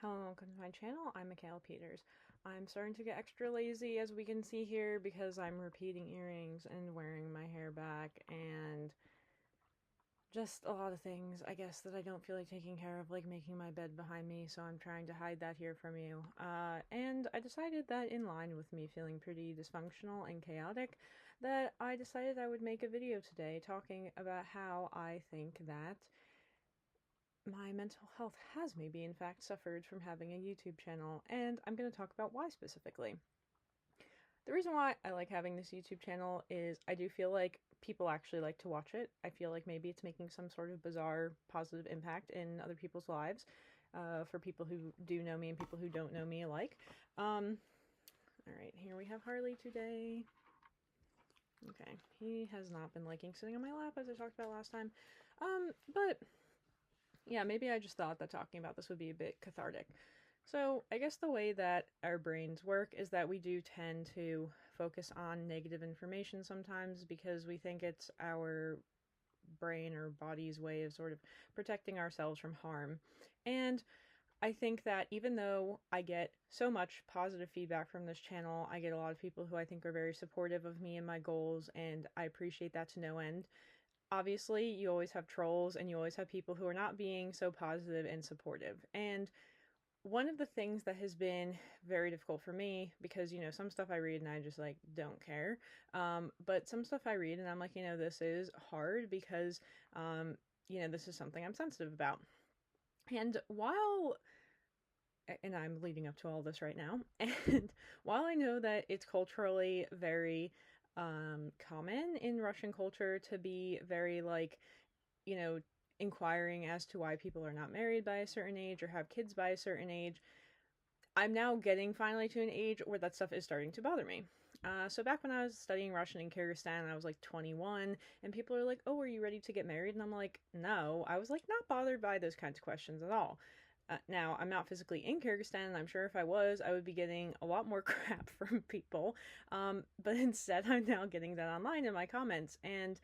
Hello and welcome to my channel. I'm Michaela Peters. I'm starting to get extra lazy, as we can see here, because I'm repeating earrings and wearing my hair back and just a lot of things, I guess, that I don't feel like taking care of, like making my bed behind me, so I'm trying to hide that here from you. And I decided that in line with me feeling pretty dysfunctional and chaotic, that I decided I would make a video today talking about how I think that my mental health has maybe in fact suffered from having a YouTube channel, and I'm going to talk about why specifically. The reason why I like having this YouTube channel is I do feel like people actually like to watch it. I feel like maybe it's making some sort of bizarre positive impact in other people's lives, for people who do know me and people who don't know me alike. Alright, here we have Harley today. Okay, he has not been liking sitting on my lap, as I talked about last time. But yeah, maybe I just thought that talking about this would be a bit cathartic. So I guess the way that our brains work is that we do tend to focus on negative information sometimes because we think it's our brain or body's way of sort of protecting ourselves from harm. And I think that even though I get so much positive feedback from this channel, I get a lot of people who I think are very supportive of me and my goals, and I appreciate that to no end. Obviously, you always have trolls and you always have people who are not being so positive and supportive. And one of the things that has been very difficult for me, because, some stuff I read and I just like don't care. But some stuff I read and I'm like, this is hard because, this is something I'm sensitive about. And and I'm leading up to all this right now, and while I know that it's culturally very common in Russian culture to be very like, you know, inquiring as to why people are not married by a certain age or have kids by a certain age, I'm now getting finally to an age where that stuff is starting to bother me. So back when I was studying Russian in Kyrgyzstan, I was like 21, and people are like, "Oh, are you ready to get married?" And I'm like, "No." I was like not bothered by those kinds of questions at all. Now, I'm not physically in Kyrgyzstan, and I'm sure if I was, I would be getting a lot more crap from people. But instead, I'm now getting that online in my comments. And,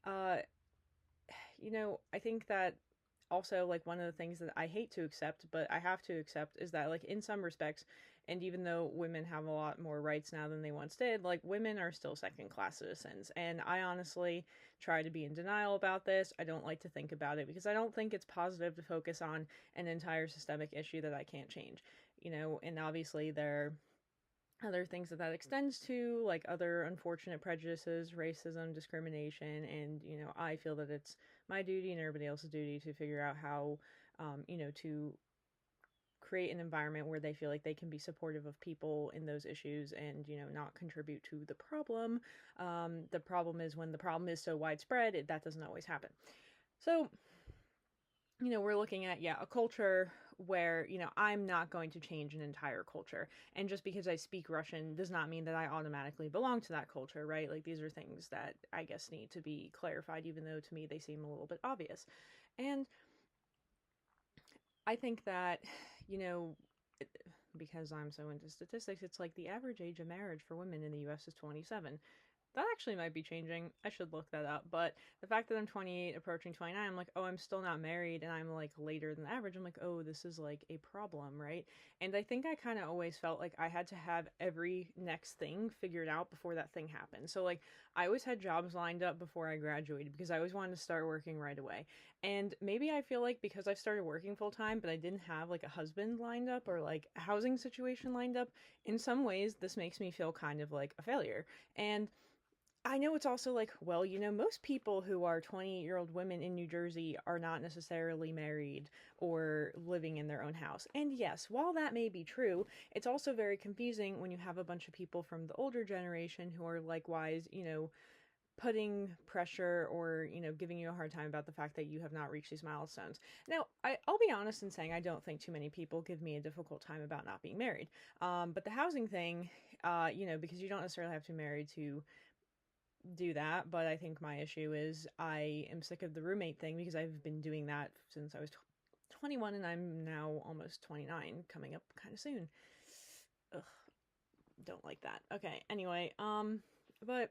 uh, I think that also, like, one of the things that I hate to accept, but I have to accept, is that, like, in some respects, and even though women have a lot more rights now than they once did, like, women are still second-class citizens. And I honestly try to be in denial about this. I don't like to think about it because I don't think it's positive to focus on an entire systemic issue that I can't change. And obviously there other things that extends to, like other unfortunate prejudices, racism, discrimination, and I feel that it's my duty and everybody else's duty to figure out how, to create an environment where they feel like they can be supportive of people in those issues and not contribute to the problem. The problem is when the problem is so widespread, that doesn't always happen. So we're looking at, a culture where, I'm not going to change an entire culture. And just because I speak Russian does not mean that I automatically belong to that culture, right? Like, these are things that I guess need to be clarified, even though to me they seem a little bit obvious. And I think that, because I'm so into statistics, it's like the average age of marriage for women in the US is 27. That actually might be changing. I should look that up. But the fact that I'm 28, approaching 29, I'm like, oh, I'm still not married, and I'm like later than average. I'm like, oh, this is like a problem, right? And I think I kind of always felt like I had to have every next thing figured out before that thing happened. So, like, I always had jobs lined up before I graduated because I always wanted to start working right away. And maybe I feel like because I've started working full time, but I didn't have like a husband lined up or like a housing situation lined up, in some ways, this makes me feel kind of like a failure. And I know it's also like, well, most people who are 28-year-old women in New Jersey are not necessarily married or living in their own house. And yes, while that may be true, it's also very confusing when you have a bunch of people from the older generation who are likewise, putting pressure or, giving you a hard time about the fact that you have not reached these milestones. Now, I'll be honest in saying I don't think too many people give me a difficult time about not being married. But the housing thing, because you don't necessarily have to be married to do that, but I think my issue is I am sick of the roommate thing because I've been doing that since I was 21 and I'm now almost 29, coming up kind of soon. Ugh, don't like that. Okay, anyway, but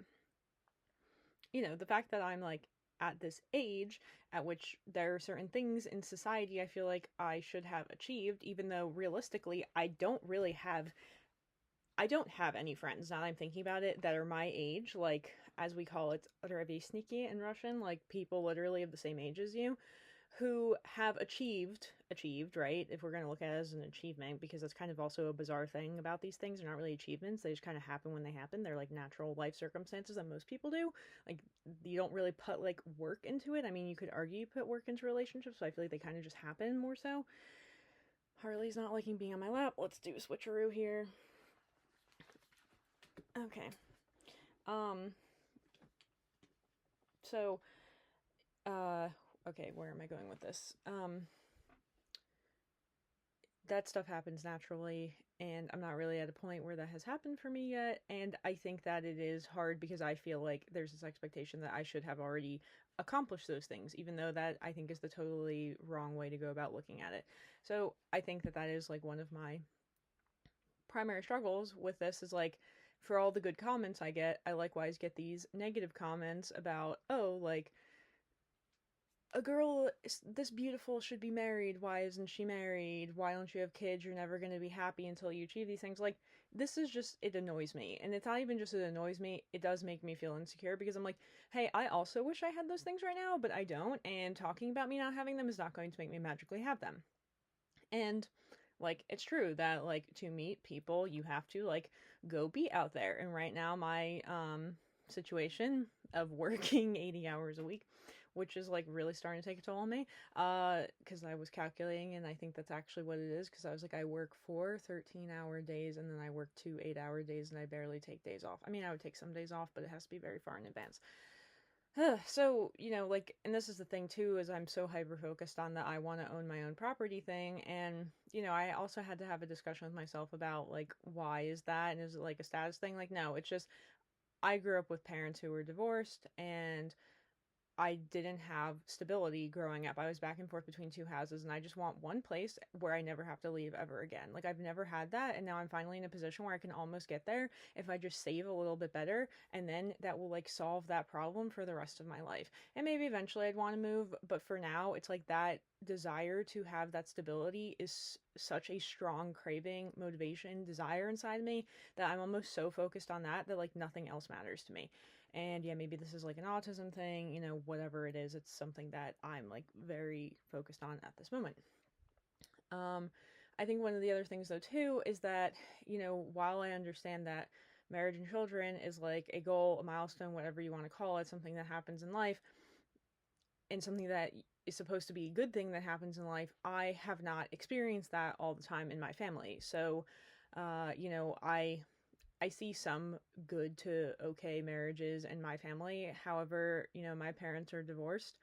the fact that I'm like at this age at which there are certain things in society I feel like I should have achieved, even though realistically I don't have any friends now that I'm thinking about it that are my age, like as we call it, ровесники in Russian, like people literally of the same age as you, who have achieved, right? If we're going to look at it as an achievement, because that's kind of also a bizarre thing about these things. They're not really achievements. They just kind of happen when they happen. They're like natural life circumstances that most people do. Like you don't really put like work into it. I mean, you could argue you put work into relationships, but I feel like they kind of just happen more so. Harley's not liking being on my lap. Let's do a switcheroo here. Okay. Um so uh okay, where am I going with this? That stuff happens naturally, and I'm not really at a point where that has happened for me yet. And I think that it is hard because I feel like there's this expectation that I should have already accomplished those things, even though that I think is the totally wrong way to go about looking at it. So I think that that is like one of my primary struggles with this is like for all the good comments I get, I likewise get these negative comments about, oh, like a girl this beautiful should be married. Why isn't she married? Why don't you have kids? You're never going to be happy until you achieve these things. Like, this is just, it annoys me. And it's not even just it annoys me, it does make me feel insecure because I'm like, hey, I also wish I had those things right now, but I don't. And talking about me not having them is not going to make me magically have them. And like it's true that like to meet people you have to like go be out there. And right now my situation of working 80 hours a week, which is like really starting to take a toll on me, because I was calculating and I think that's actually what it is, because I was like I work 4 13-hour days and then I work 2 8-hour days and I barely take days off. I mean, I would take some days off, but it has to be very far in advance. So, like, and this is the thing too, is I'm so hyper focused on that I want to own my own property thing. And, I also had to have a discussion with myself about, like, why is that? And is it like a status thing? Like, no, it's just I grew up with parents who were divorced, and I didn't have stability growing up. I was back and forth between two houses, and I just want one place where I never have to leave ever again. Like, I've never had that, and now I'm finally in a position where I can almost get there if I just save a little bit better, and then that will, like, solve that problem for the rest of my life. And maybe eventually I'd want to move, but for now, it's like that desire to have that stability is such a strong craving, motivation, desire inside me that I'm almost so focused on that like, nothing else matters to me. And yeah, maybe this is like an autism thing, whatever it is, it's something that I'm like very focused on at this moment. Um, I think one of the other things though too is that, while I understand that marriage and children is like a goal, a milestone, whatever you want to call it, something that happens in life and something that is supposed to be a good thing that happens in life, I have not experienced that all the time in my family. So, I see some good to okay marriages in my family. However, my parents are divorced.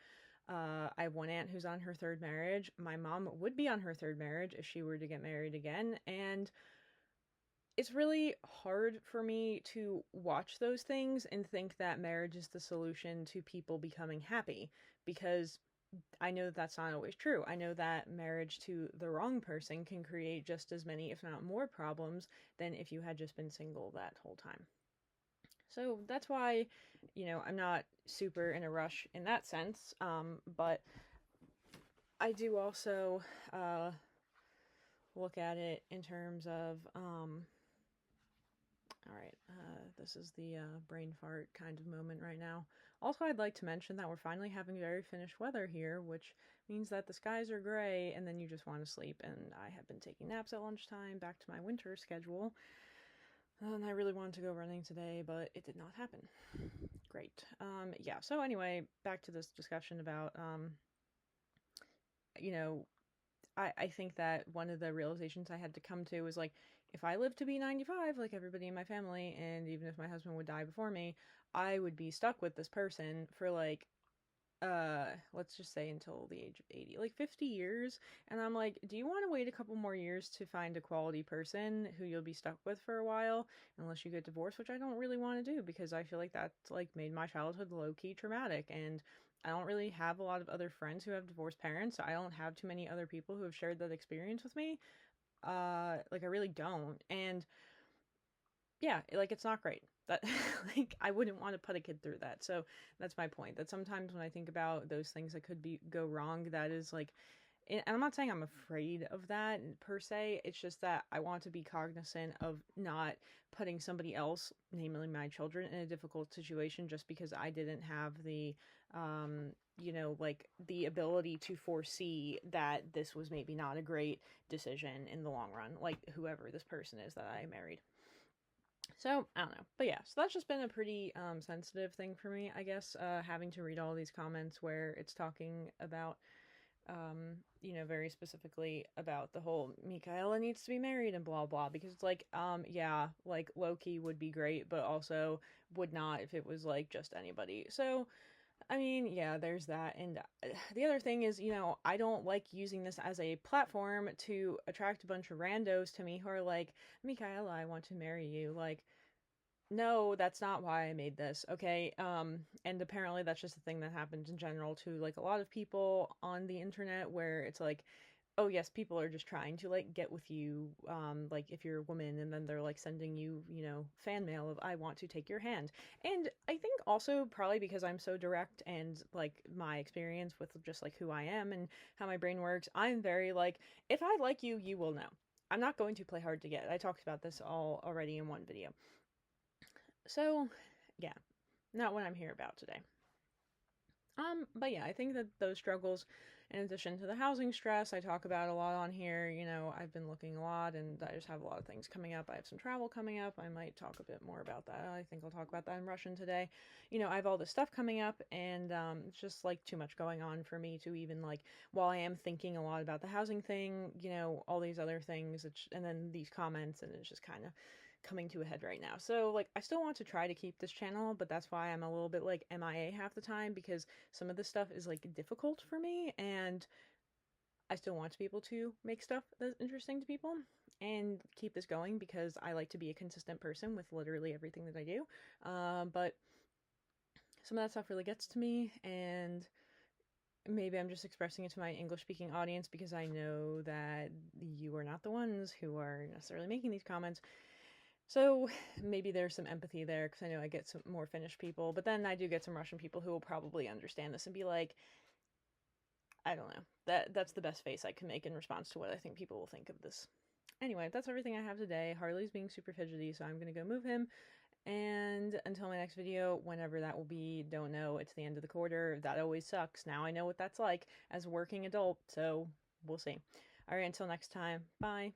I have one aunt who's on her third marriage. My mom would be on her third marriage if she were to get married again. And it's really hard for me to watch those things and think that marriage is the solution to people becoming happy, because I know that that's not always true. I know that marriage to the wrong person can create just as many, if not more, problems than if you had just been single that whole time. So that's why, I'm not super in a rush in that sense. But I do also look at it in terms of, all right, this is the brain fart kind of moment right now. Also, I'd like to mention that we're finally having very finished weather here, which means that the skies are gray and then you just want to sleep. And I have been taking naps at lunchtime, back to my winter schedule. And I really wanted to go running today, but it did not happen. Great. Yeah, so anyway, back to this discussion about, you know, I think that one of the realizations I had to come to was like, if I lived to be 95, like everybody in my family, and even if my husband would die before me, I would be stuck with this person for like, let's just say until the age of 80, like 50 years. And I'm like, do you want to wait a couple more years to find a quality person who you'll be stuck with for a while, unless you get divorced, which I don't really want to do because I feel like that's like made my childhood low key traumatic. And I don't really have a lot of other friends who have divorced parents, so I don't have too many other people who have shared that experience with me. Like I really don't. And yeah, like it's not great. That like I wouldn't want to put a kid through that. So that's my point. That sometimes when I think about those things that could be go wrong, that is like, and I'm not saying I'm afraid of that per se. It's just that I want to be cognizant of not putting somebody else, namely my children, in a difficult situation just because I didn't have the, like the ability to foresee that this was maybe not a great decision in the long run, like whoever this person is that I married. So I don't know, but yeah, so that's just been a pretty sensitive thing for me, I guess, having to read all these comments where it's talking about very specifically about the whole Michaela needs to be married and blah blah, because it's like, yeah, like Loki would be great, but also would not if it was like just anybody. So, I mean, yeah, there's that. And the other thing is, I don't like using this as a platform to attract a bunch of randos to me who are like, Michaela, I want to marry you. Like, no, that's not why I made this, okay? And apparently that's just a thing that happens in general to like a lot of people on the internet where it's like, oh yes, people are just trying to like get with you, like if you're a woman, and then they're like sending you, fan mail of I want to take your hand. And I think also probably because I'm so direct and like my experience with just like who I am and how my brain works, I'm very like, if I like you, you will know. I'm not going to play hard to get. I talked about this all already in one video. So, yeah, not what I'm here about today. But yeah, I think that those struggles, in addition to the housing stress, I talk about a lot on here. I've been looking a lot, and I just have a lot of things coming up. I have some travel coming up. I might talk a bit more about that. I think I'll talk about that in Russian today. I have all this stuff coming up, and it's just like too much going on for me to even like. While I am thinking a lot about the housing thing, all these other things, and then these comments, and it's just kind of coming to a head right now. So like I still want to try to keep this channel, but that's why I'm a little bit like MIA half the time, because some of this stuff is like difficult for me, and I still want to be able to make stuff that's interesting to people and keep this going because I like to be a consistent person with literally everything that I do. But some of that stuff really gets to me, and maybe I'm just expressing it to my English speaking audience because I know that you are not the ones who are necessarily making these comments. So maybe there's some empathy there because I know I get some more Finnish people, but then I do get some Russian people who will probably understand this and be like, I don't know. That's the best face I can make in response to what I think people will think of this. Anyway, that's everything I have today. Harley's being super fidgety, so I'm gonna go move him. And until my next video, whenever that will be, don't know. It's the end of the quarter. That always sucks. Now I know what that's like as a working adult, so we'll see. All right, until next time. Bye.